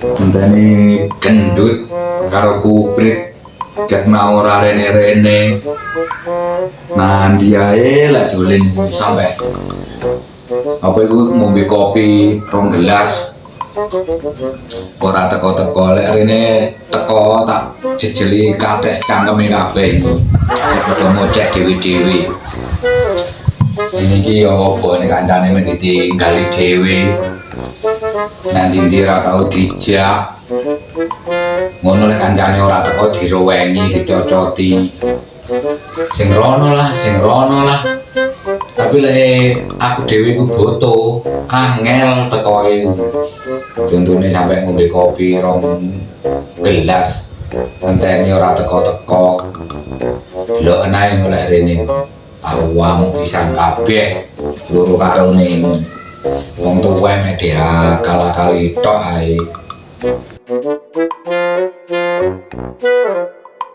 Enteni gendut karo kuprit ket mau ora rene-rene. Nanti ae lek dolen sampe apa iku ngombe kopi rong gelas ora teko-teko lek rene teko tak jejeli kates cangkeme kabeh iku padha ngocek dewe-dewe ini ki apa ini kancane mek ditinggali dhewe nanti ndi ora tau dijak ngono lek kancane ora teko dirowengi dicocoti sing rono lah tapi lek aku dhewe ku boto angel tekoe contone sampe ngombe kopi rong gelas ngenteni ora teko-teko delok enae golek rene awakmu pisan kabeh loro karone wong tuwa mek diakal-akali tok ae